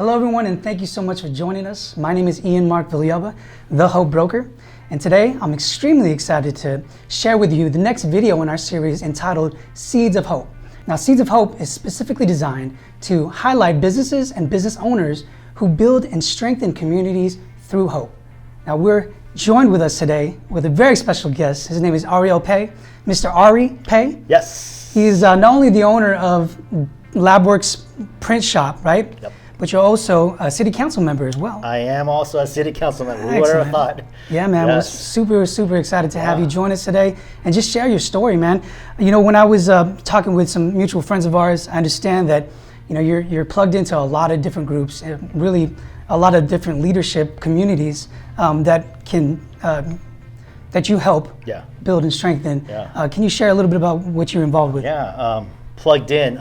Hello everyone, and thank you so much for joining us. My name is Ian Mark Villalba, the Hope Broker, and today I'm extremely excited to share with you the next video in our series entitled Seeds of Hope. Now, Seeds of Hope is specifically designed to highlight businesses and business owners who build and strengthen communities through hope. Now, we're joined with us today with a very special guest. His name is Ariel Pei. Mr. Ari Pei. Yes. He's not only the owner of LABWERKZ print shop, right? Yep. But you're also a city council member as well. I am also a city council member. Who would have thought? Yeah, man. Yes. We're super excited to have you join us today and just share your story, man. You know, when I was talking with some mutual friends of ours, I understand that you're plugged into a lot of different groups, really a lot of different leadership communities that you help build and strengthen. Yeah. Can you share a little bit about what you're involved with? Yeah, plugged in.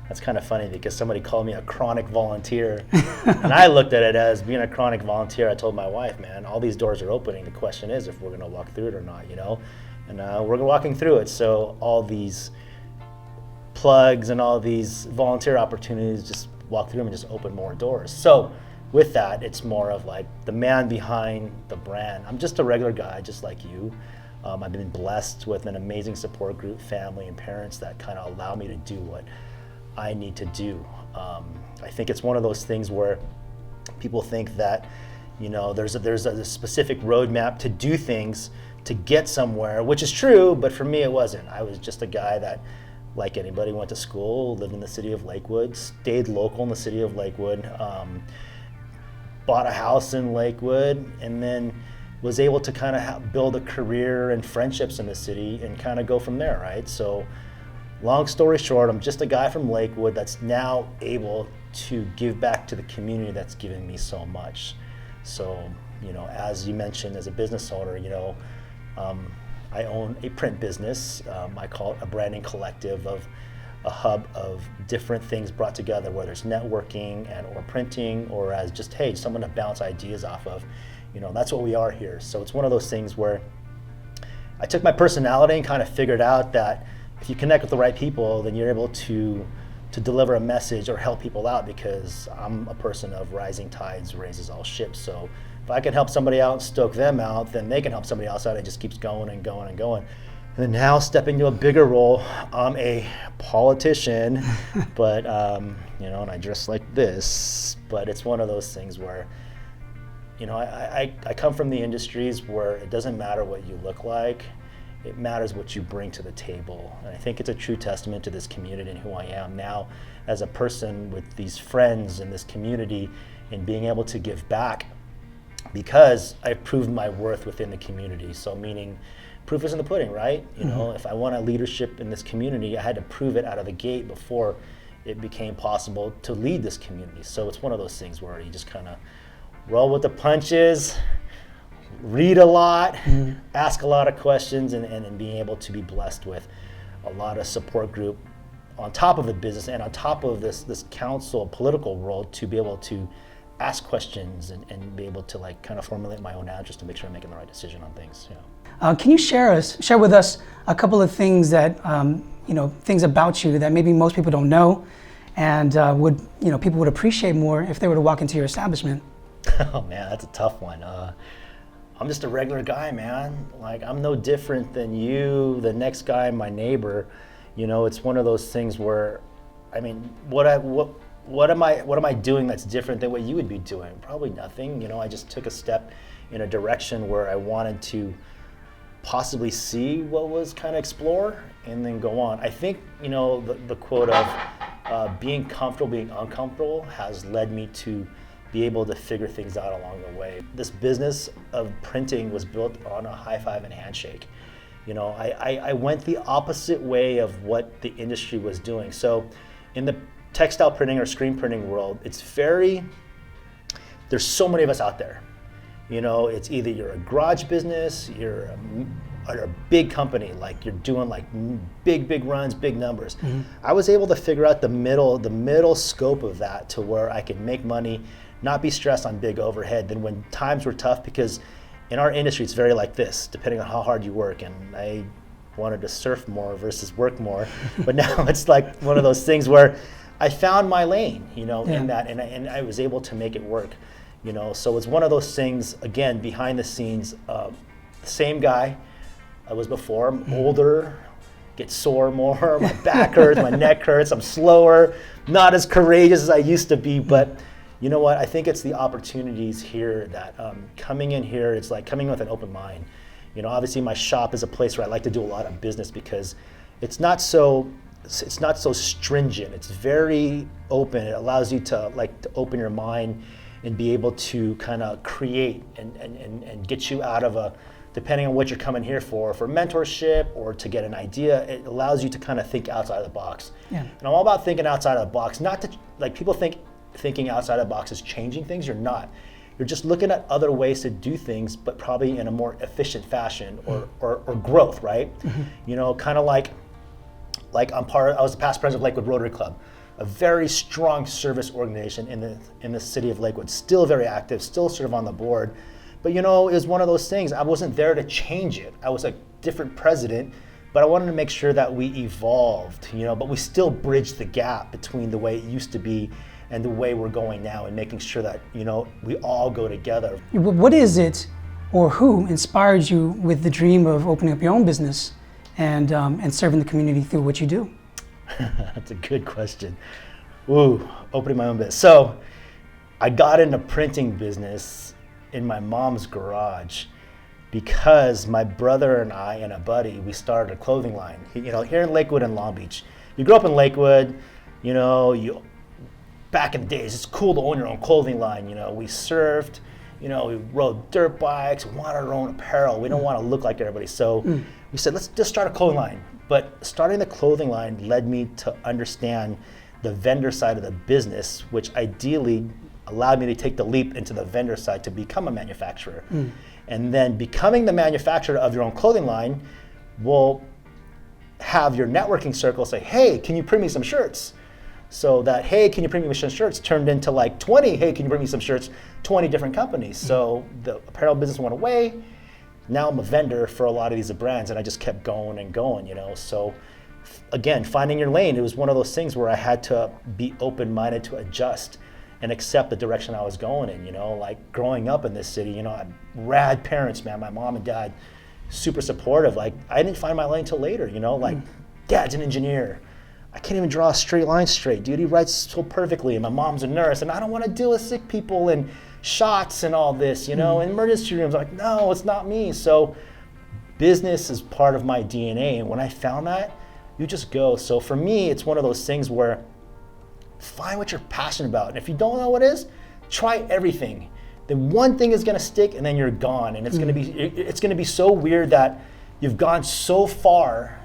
That's kind of funny because somebody called me a chronic volunteer. And I looked at it as being a chronic volunteer. I told my wife, man, all these doors are opening. The question is if we're going to walk through it or not, And we're walking through it. So all these plugs and all these volunteer opportunities, just walk through them and just open more doors. So with that, it's more of like the man behind the brand. I'm just a regular guy, just like you. I've been blessed with an amazing support group, family, and parents that kind of allow me to do what I need to do. I think it's one of those things where people think that, there's a specific roadmap to do things to get somewhere, which is true, but for me it wasn't. I was just a guy that, like anybody, went to school, lived in the city of Lakewood, stayed local in the city of Lakewood, bought a house in Lakewood, and then was able to kind of build a career and friendships in the city and kind of go from there, right? So long story short, I'm just a guy from Lakewood that's now able to give back to the community that's given me so much. So, as you mentioned, as a business owner, I own a print business. I call it a branding collective of a hub of different things brought together, whether it's networking or printing or as just, hey, someone to bounce ideas off of. That's what we are here. So it's one of those things where I took my personality and kind of figured out that if you connect with the right people, then you're able to deliver a message or help people out, because I'm a person of rising tides raises all ships. So if I can help somebody out and stoke them out, then they can help somebody else out. It just keeps going and going and going. And then now stepping to a bigger role, I'm a politician, but and I dress like this. But it's one of those things where, I come from the industries where it doesn't matter what you look like. It matters what you bring to the table. And I think it's a true testament to this community and who I am now as a person with these friends in this community and being able to give back because I've proved my worth within the community. So meaning proof is in the pudding, right? If I want a leadership in this community, I had to prove it out of the gate before it became possible to lead this community. So it's one of those things where you just kind of roll with the punches, read a lot, ask a lot of questions, and being able to be blessed with a lot of support group on top of the business and on top of this council political world to be able to ask questions and be able to kind of formulate my own answers to make sure I'm making the right decision on things. Can you share with us a couple of things that things about you that maybe most people don't know, and people would appreciate more if they were to walk into your establishment? Oh man, that's a tough one. I'm just a regular guy, man. I'm no different than you, the next guy, my neighbor. It's one of those things where, what am I doing that's different than what you would be doing? Probably nothing. I just took a step in a direction where I wanted to possibly see what was kind of explore and then go on. I think, the quote of being comfortable, being uncomfortable has led me to be able to figure things out along the way. This business of printing was built on a high five and handshake. I went the opposite way of what the industry was doing. So in the textile printing or screen printing world, there's so many of us out there. It's either you're a garage business, you're a big company, you're doing big runs, big numbers. I was able to figure out the middle scope of that to where I could make money, not be stressed on big overhead. Then when times were tough, because in our industry it's very like this, depending on how hard you work, and I wanted to surf more versus work more, but now it's one of those things where I found my lane, you know, Yeah. in that, and I was able to make it work, you know. So it's one of those things, again, behind the scenes, same guy I was before. I'm older, get sore more, my back hurts, my neck hurts, I'm slower, not as courageous as I used to be, but you know what, I think it's the opportunities here that coming in here, it's like coming with an open mind. You know, obviously my shop is a place where I like to do a lot of business because it's not so stringent. It's very open. It allows you to open your mind and be able to kind of create and get you out of a, depending on what you're coming here for mentorship or to get an idea, it allows you to kind of think outside of the box. Yeah. And I'm all about thinking outside of the box, not to, like people think thinking outside of the box is changing things. You're not. You're just looking at other ways to do things, but probably in a more efficient fashion or growth, right? Mm-hmm. You know, kind of like I was the past president of Lakewood Rotary Club, a very strong service organization in the city of Lakewood, still very active, still serve on the board. But you know, it was one of those things, I wasn't there to change it. I was a different president, but I wanted to make sure that we evolved, you know, but we still bridged the gap between the way it used to be and the way we're going now, and making sure that, you know, we all go together. What is it, or who inspired you with the dream of opening up your own business and serving the community through what you do? That's a good question. Ooh, opening my own business. So I got into printing business in my mom's garage because my brother and I and a buddy, we started a clothing line. You know, here in Lakewood and Long Beach. You grew up in Lakewood, you know, back in the days, it's cool to own your own clothing line. You know, we surfed, you know, we rode dirt bikes, we wanted our own apparel. We don't want to look like everybody. So we said, let's just start a clothing line. But starting the clothing line led me to understand the vendor side of the business, which ideally allowed me to take the leap into the vendor side to become a manufacturer. And then becoming the manufacturer of your own clothing line will have your networking circle say, hey, can you print me some shirts? So that, hey, can you print me some shirts turned into like 20, hey, can you print me some shirts, 20 different companies. So the apparel business went away. Now I'm a vendor for a lot of these brands, and I just kept going and going, you know. So again, finding your lane, it was one of those things where I had to be open-minded to adjust and accept the direction I was going in, you know. Like growing up in this city, you know, I had rad parents, man, my mom and dad, super supportive. Like I didn't find my lane till later, you know, like dad's an engineer. I can't even draw a straight line straight, dude. He writes so perfectly, and my mom's a nurse, and I don't want to deal with sick people and shots and all this, you know, and emergency rooms. I'm like, no, it's not me. So business is part of my DNA, and when I found that, you just go. So for me, it's one of those things where find what you're passionate about, and if you don't know what it is, try everything. Then one thing is gonna stick, and then you're gone, and it's gonna be so weird that you've gone so far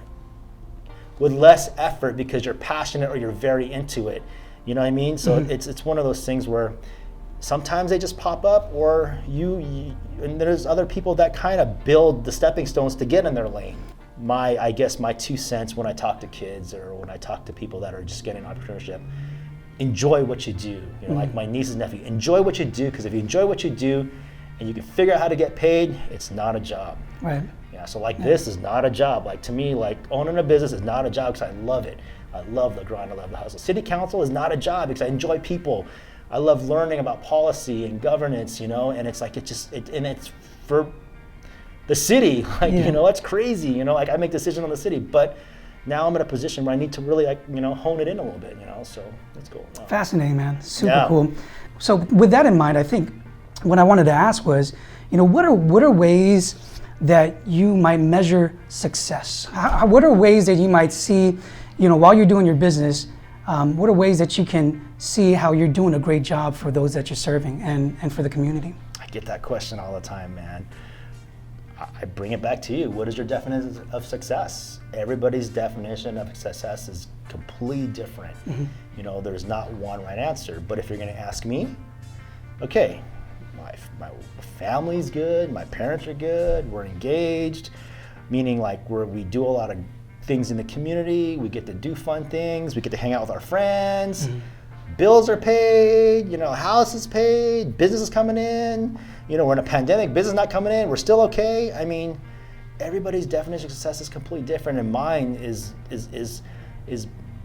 with less effort because you're passionate or you're very into it. You know what I mean? So it's one of those things where sometimes they just pop up, or and there's other people that kind of build the stepping stones to get in their lane. I guess my 2 cents when I talk to kids or when I talk to people that are just getting entrepreneurship, enjoy what you do. You know, like my niece and nephew, enjoy what you do, because if you enjoy what you do and you can figure out how to get paid, it's not a job. Right. Yeah, so like this is not a job. Like to me, like owning a business is not a job because I love it. I love the grind, I love the hustle. City council is not a job because I enjoy people. I love learning about policy and governance, you know, and it's like and it's for the city. Like, you know, it's crazy, you know, like I make decisions on the city, but now I'm in a position where I need to really, like, you know, hone it in a little bit, you know, so that's cool. Wow. Fascinating, man. Super cool. So with that in mind, I think what I wanted to ask was, you know, what are ways that you might measure success? What are ways that you might see, you know, while you're doing your business, what are ways that you can see how you're doing a great job for those that you're serving and for the community? I get that question all the time, man. I bring it back to you. What is your definition of success? Everybody's definition of success is completely different. You know, there's not one right answer. But if you're going to ask me, okay, my family's good, my parents are good, we're engaged, meaning like we do a lot of things in the community, we get to do fun things, we get to hang out with our friends, bills are paid, you know, house is paid, business is coming in, you know, we're in a pandemic, business not coming in, we're still okay. I mean, everybody's definition of success is completely different, and mine is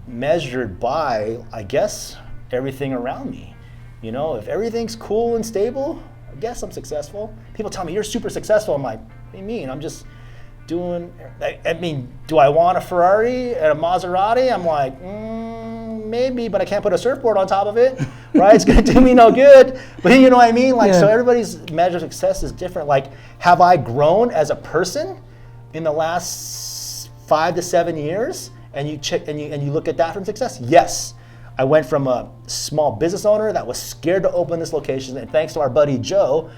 measured by, I guess, everything around me. You know, if everything's cool and stable, I guess I'm successful. People tell me, you're super successful. I'm like, what do you mean? I'm just doing, I mean, do I want a Ferrari and a Maserati? I'm like, maybe, but I can't put a surfboard on top of it, right? It's gonna do me no good. But you know what I mean? Like, so everybody's measure of success is different. Like, have I grown as a person in the last 5 to 7 years? And you check and you look at that from success? Yes. I went from a small business owner that was scared to open this location, and thanks to our buddy Joe,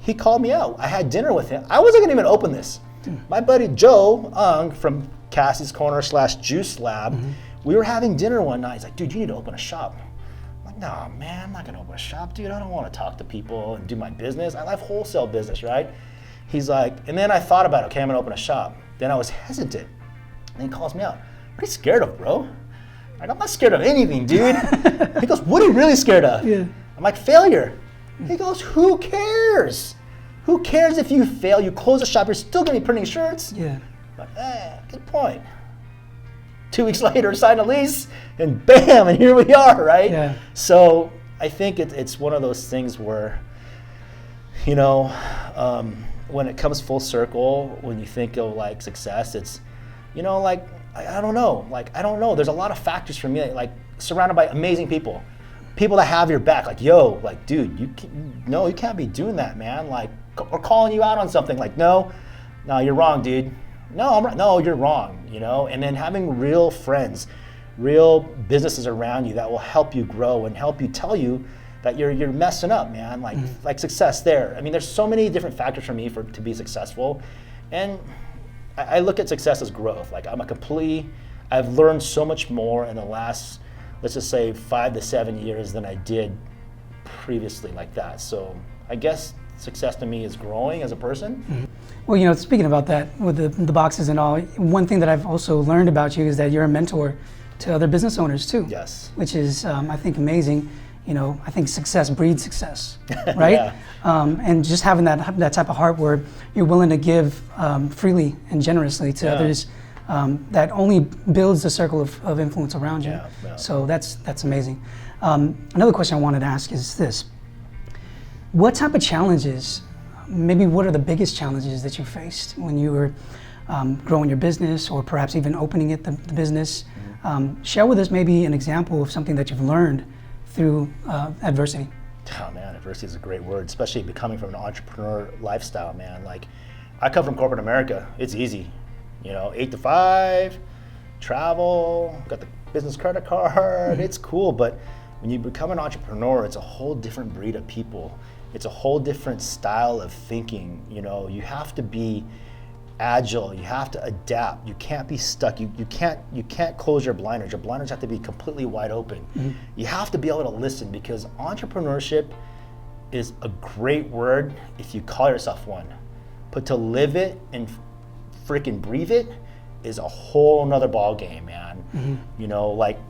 he called me out. I had dinner with him. I wasn't gonna even open this. My buddy Joe from Cassie's Corner / Juice Lab, we were having dinner one night. He's like, dude, you need to open a shop. I'm like, no, man, I'm not gonna open a shop, dude. I don't wanna talk to people and do my business. I have wholesale business, right? He's like, and then I thought about, okay, I'm gonna open a shop. Then I was hesitant. And he calls me out. What are you scared of, bro? Like, I'm not scared of anything, dude. He goes, what are you really scared of? Yeah. I'm like, failure. He goes, who cares? Who cares if you fail? You close the shop, you're still gonna be printing shirts. Yeah. I'm like, good point. 2 weeks later, sign a lease, and bam, and here we are, right? Yeah. So I think it's one of those things where, you know, when it comes full circle, when you think of like success, it's, you know, like, I don't know. Like, I don't know. There's a lot of factors for me, like surrounded by amazing people. People that have your back, like, yo, like, dude, you can't be doing that, man. Like, or calling you out on something, like, no, you're wrong, dude. No, I'm right. No, you're wrong, you know? And then having real friends, real businesses around you that will help you grow and help you tell you that you're messing up, man. Like success there. I mean, there's so many different factors for me to be successful. And I look at success as growth. Like, I've learned so much more in the last, let's just say 5 to 7 years than I did previously, like that. So I guess success to me is growing as a person. Well, you know, speaking about that with the boxes and all, one thing that I've also learned about you is that you're a mentor to other business owners too. Yes. Which is, I think, amazing. You know, I think success breeds success, right? Yeah. And just having that type of heart where you're willing to give freely and generously to others, that only builds the circle of influence around you. Yeah. So that's amazing. Another question I wanted to ask is this: what type of challenges, maybe what are the biggest challenges that you faced when you were growing your business, or perhaps even opening the business? Share with us maybe an example of something that you've learned through adversity. Oh man, adversity is a great word, especially coming from an entrepreneur lifestyle, man. Like, I come from corporate America. It's easy, you know, 8 to 5, travel, got the business credit card, it's cool. But when you become an entrepreneur, it's a whole different breed of people. It's a whole different style of thinking. You know, you have to be agile, you have to adapt, you can't be stuck, you can't close your blinders. Your blinders have to be completely wide open. You have to be able to listen, because entrepreneurship is a great word if you call yourself one, but to live it and freaking breathe it is a whole nother ball game, man. You know, like,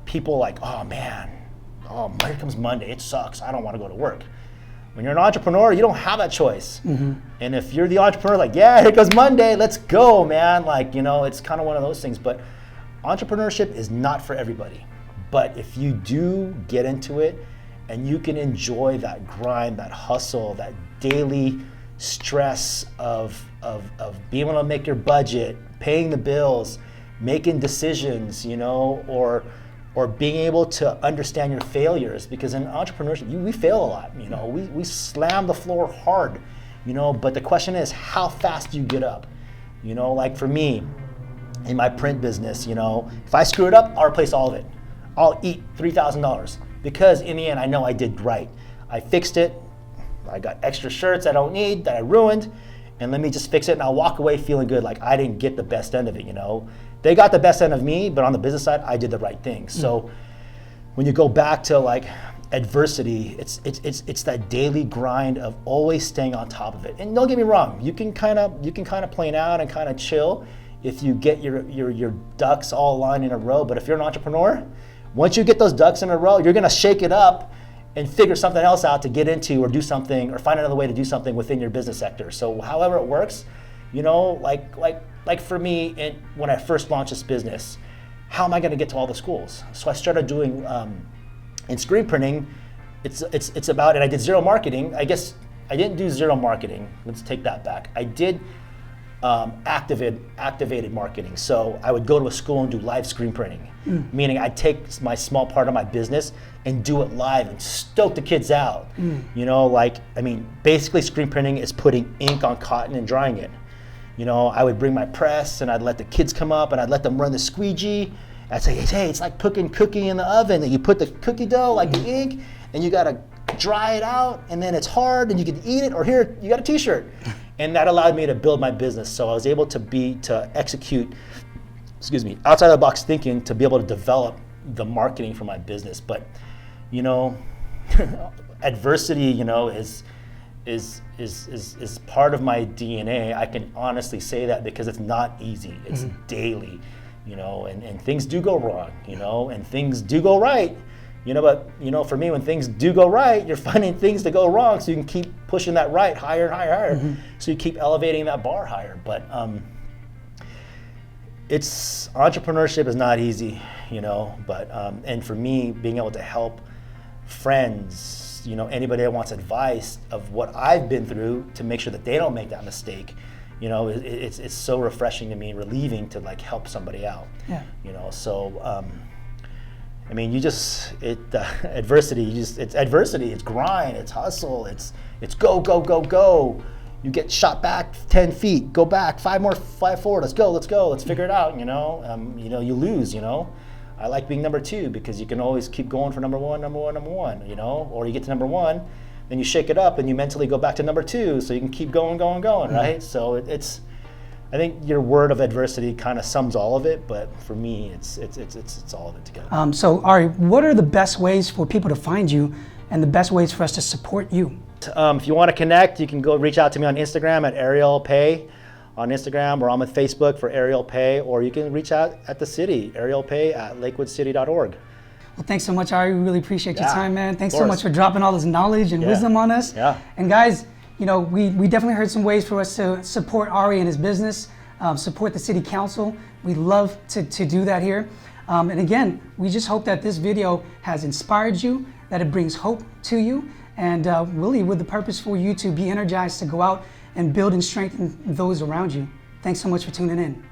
people like, oh man, here comes Monday, it sucks, I don't want to go to work. When you're an entrepreneur, you don't have that choice. And if you're the entrepreneur, like, yeah, here goes Monday, let's go, man. Like, you know, it's kind of one of those things. But entrepreneurship is not for everybody. But if you do get into it and you can enjoy that grind, that hustle, that daily stress of being able to make your budget, paying the bills, making decisions, you know, or being able to understand your failures, because in entrepreneurship, we fail a lot, you know, we slam the floor hard, you know, but the question is, how fast do you get up? You know, like for me, in my print business, you know, if I screw it up, I'll replace all of it. I'll eat $3,000, because in the end, I know I did right. I fixed it, I got extra shirts I don't need, that I ruined, and let me just fix it, and I'll walk away feeling good, like I didn't get the best end of it, you know. They got the best end of me, but on the business side, I did the right thing. So when you go back to like adversity, it's that daily grind of always staying on top of it. And don't get me wrong, you can kind of plan out and kind of chill if you get your ducks all aligned in a row. But if you're an entrepreneur, once you get those ducks in a row, you're gonna shake it up and figure something else out to get into, or do something, or find another way to do something within your business sector. So however it works, you know, like for me, when I first launched this business, how am I going to get to all the schools? So I started doing, in screen printing, it's about, and I did zero marketing. I guess I didn't do zero marketing. Let's take that back. I did activated marketing. So I would go to a school and do live screen printing, meaning I'd take my small part of my business and do it live and stoke the kids out. You know, like, I mean, basically screen printing is putting ink on cotton and drying it. You know, I would bring my press and I'd let the kids come up and I'd let them run the squeegee. I'd say, hey, it's like cooking cookie in the oven, that you put the cookie dough, like the ink, and you gotta dry it out, and then it's hard and you can eat it, or here, you got a t-shirt. And that allowed me to build my business. So I was able to execute, outside of the box thinking, to be able to develop the marketing for my business. But, you know, adversity, you know, is part of my DNA. I can honestly say that because it's not easy. It's daily, you know, and things do go wrong, you know, and things do go right. You know, but, you know, for me, when things do go right, you're finding things to go wrong, so you can keep pushing that right higher and higher, higher. So you keep elevating that bar higher. But it's, entrepreneurship is not easy, you know, but, and for me, being able to help friends, you know, anybody that wants advice of what I've been through to make sure that they don't make that mistake, you know, it's so refreshing to me and relieving to like help somebody out. Yeah. You know, so, I mean, adversity, it's adversity, it's grind, it's hustle, it's go, go, go, go. You get shot back 10 feet, go back, 5 more, 5 forward, let's go, let's figure it out, you know. You know, you lose, you know. I like being number 2 because you can always keep going for number one, you know, or you get to number 1, then you shake it up and you mentally go back to number 2 so you can keep going, right? So I think your word of adversity kind of sums all of it, but for me, it's all of it together. So Ari, what are the best ways for people to find you and the best ways for us to support you? If you want to connect, you can go reach out to me on Instagram at Ariel Pay on Instagram, or I'm on Facebook for Ariel Pay, or you can reach out at the city, Ariel Pay at lakewoodcity.org. Well, thanks so much, Ari. We really appreciate your time, man. Thanks so much for dropping all this knowledge and wisdom on us. Yeah. And guys, you know, we definitely heard some ways for us to support Ari and his business, support the city council. We love to do that here. And again, we just hope that this video has inspired you, that it brings hope to you, and really with the purpose for you to be energized to go out and build and strengthen those around you. Thanks so much for tuning in.